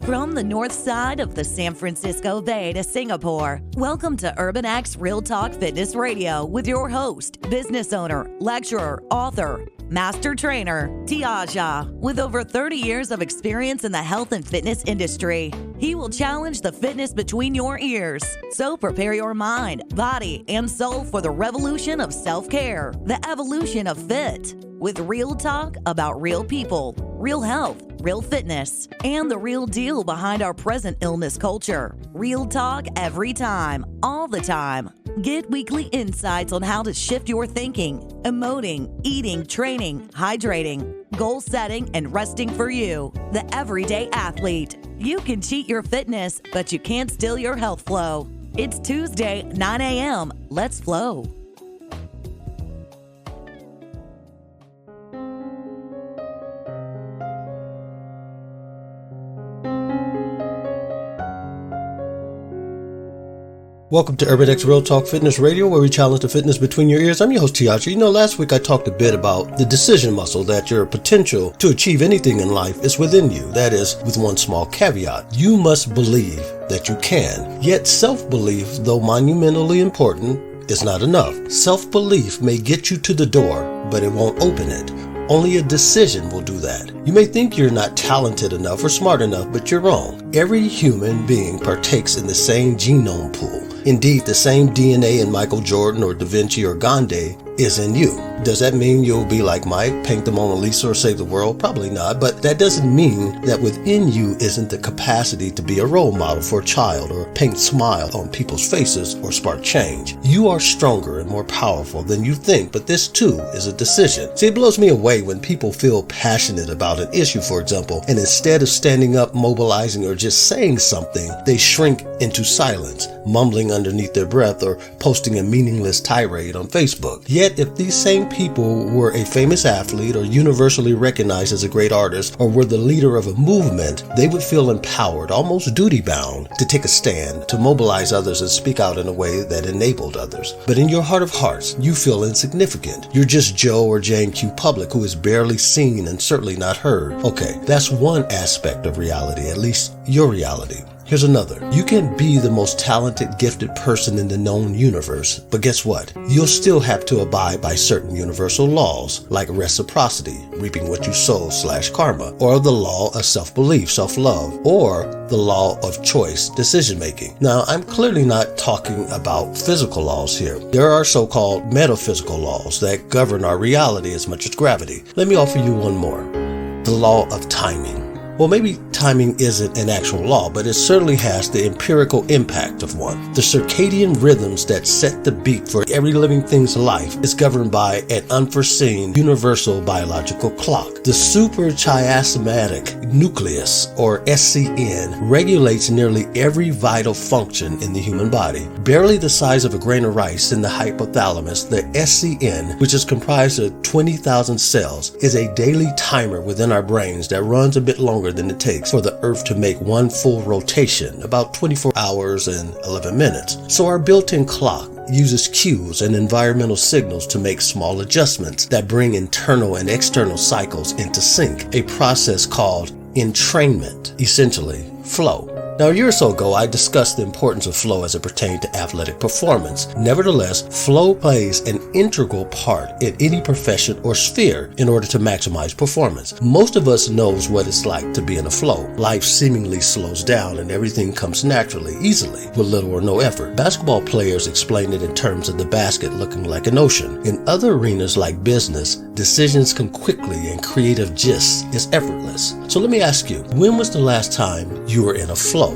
From the north side of the San Francisco Bay to Singapore, welcome to Urban X Real Talk Fitness Radio with your host, business owner, lecturer, author, master trainer, Tiaja. With over 30 years of experience in the health and fitness industry, he will challenge the fitness between your ears. So prepare your mind, body, and soul for the revolution of self-care, the evolution of fit, with real talk about real people, real health, real fitness, and the real deal behind our present illness culture. Real talk every time, all the time. Get weekly insights on how to shift your thinking, emoting, eating, training, hydrating, goal setting, and resting for you, the everyday athlete. You can cheat your fitness, but you can't steal your health flow. It's Tuesday, 9 a.m. Let's flow. Welcome to Urban X Real Talk Fitness Radio, where we challenge the fitness between your ears. I'm your host, Tiaja. You know, last week I talked a bit about the decision muscle, that your potential to achieve anything in life is within you. That is, with one small caveat. You must believe that you can. Yet self-belief, though monumentally important, is not enough. Self-belief may get you to the door, but it won't open it. Only a decision will do that. You may think you're not talented enough or smart enough, but you're wrong. Every human being partakes in the same genome pool. Indeed, the same DNA in Michael Jordan or Da Vinci or Gandhi is in you. Does that mean you'll be like Mike, paint the Mona Lisa, or save the world? Probably not, but that doesn't mean that within you isn't the capacity to be a role model for a child or paint smile on people's faces or spark change. You are stronger and more powerful than you think, but this too is a decision. See, it blows me away when people feel passionate about an issue, for example, and instead of standing up, mobilizing, or just saying something, they shrink into silence, mumbling underneath their breath or posting a meaningless tirade on Facebook. Yet, if these same people were a famous athlete or universally recognized as a great artist or were the leader of a movement, they would feel empowered, almost duty-bound, to take a stand, to mobilize others and speak out in a way that enabled others. But in your heart of hearts, you feel insignificant. You're just Joe or Jane Q. Public, who is barely seen and certainly not heard. Okay, that's one aspect of reality, at least your reality. Here's another. You can be the most talented, gifted person in the known universe, but guess what? You'll still have to abide by certain universal laws, like reciprocity, reaping what you sow / karma, or the law of self-belief, self-love, or the law of choice, decision-making. Now, I'm clearly not talking about physical laws here. There are so-called metaphysical laws that govern our reality as much as gravity. Let me offer you one more. The law of timing. Well, maybe timing isn't an actual law, but it certainly has the empirical impact of one. The circadian rhythms that set the beat for every living thing's life is governed by an unforeseen universal biological clock. The suprachiasmatic nucleus, or SCN, regulates nearly every vital function in the human body. Barely the size of a grain of rice in the hypothalamus, the SCN, which is comprised of 20,000 cells, is a daily timer within our brains that runs a bit longer than it takes for the Earth to make one full rotation, about 24 hours and 11 minutes. So our built-in clock uses cues and environmental signals to make small adjustments that bring internal and external cycles into sync, a process called entrainment, essentially flow. Now, a year or so ago, I discussed the importance of flow as it pertained to athletic performance. Nevertheless, flow plays an integral part in any profession or sphere in order to maximize performance. Most of us knows what it's like to be in a flow. Life seemingly slows down and everything comes naturally, easily, with little or no effort. Basketball players explain it in terms of the basket looking like an ocean. In other arenas like business, decisions come quickly and creative gist is effortless. So let me ask you, when was the last time you were in a flow?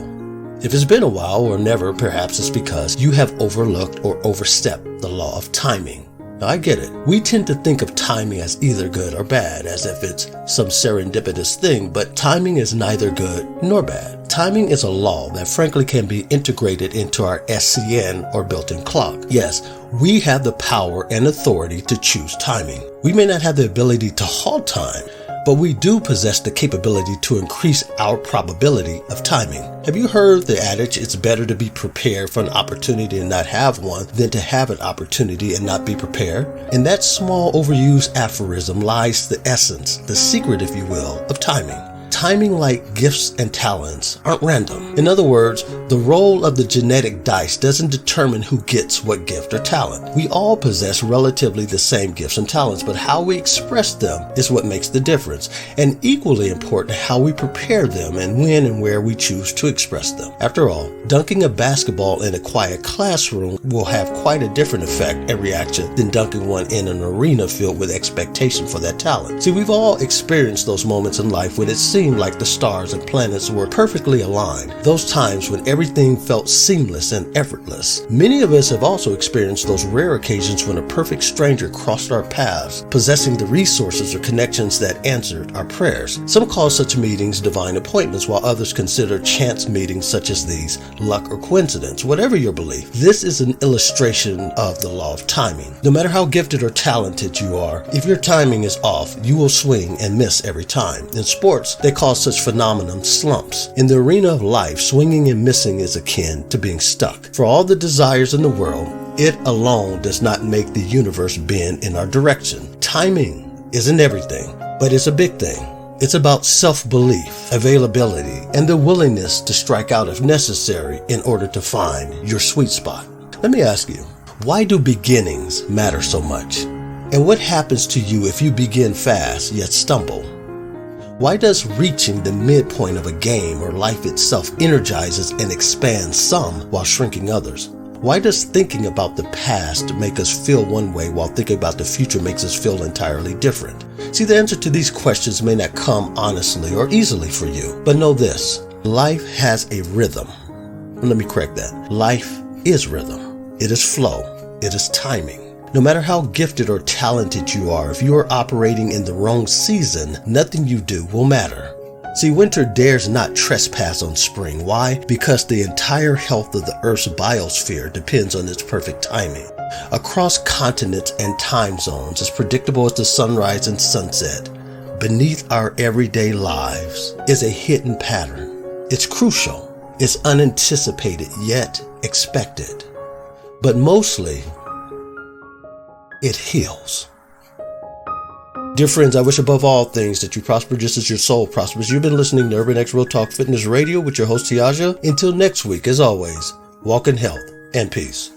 If it's been a while or never, perhaps it's because you have overlooked or overstepped the law of timing. Now, I get it. We tend to think of timing as either good or bad, as if it's some serendipitous thing, but timing is neither good nor bad. Timing is a law that frankly can be integrated into our SCN or built-in clock. Yes, we have the power and authority to choose timing. We may not have the ability to halt time, but we do possess the capability to increase our probability of timing. Have you heard the adage, it's better to be prepared for an opportunity and not have one than to have an opportunity and not be prepared? In that small overused aphorism lies the essence, the secret, if you will, of timing. timing, like gifts and talents, aren't random. In other words, the roll of the genetic dice doesn't determine who gets what gift or talent. We all possess relatively the same gifts and talents, but how we express them is what makes the difference. And equally important, how we prepare them and when and where we choose to express them. After all, dunking a basketball in a quiet classroom will have quite a different effect and reaction than dunking one in an arena filled with expectation for that talent. See, we've all experienced those moments in life when it seemed like the stars and planets were perfectly aligned. Those times when everything felt seamless and effortless. Many of us have also experienced those rare occasions when a perfect stranger crossed our paths, possessing the resources or connections that answered our prayers. Some call such meetings divine appointments, while others consider chance meetings such as these luck or coincidence. Whatever your belief, this is an illustration of the law of timing. No matter how gifted or talented you are, if your timing is off, you will swing and miss every time. In sports, they call such phenomenon slumps. In the arena of life, swinging and missing is akin to being stuck. For all the desires in the world, it alone does not make the universe bend in our direction. Timing isn't everything, but it's a big thing. It's about self-belief, availability, and the willingness to strike out if necessary in order to find your sweet spot. Let me ask you, why do beginnings matter so much? And what happens to you if you begin fast yet stumble? Why does reaching the midpoint of a game or life itself energizes and expands some while shrinking others? Why does thinking about the past make us feel one way while thinking about the future makes us feel entirely different? See, the answer to these questions may not come honestly or easily for you, but know this: life has a rhythm. Let me correct that. Life is rhythm. It is flow. It is timing. No matter how gifted or talented you are, if you are operating in the wrong season, nothing you do will matter. See, winter dares not trespass on spring. Why? Because the entire health of the Earth's biosphere depends on its perfect timing. Across continents and time zones, as predictable as the sunrise and sunset, beneath our everyday lives is a hidden pattern. It's crucial. It's unanticipated, yet expected. But mostly, it heals. Dear friends, I wish above all things that you prosper just as your soul prospers. You've been listening to Urban X Real Talk Fitness Radio with your host, Tiaja. Until next week, as always, walk in health and peace.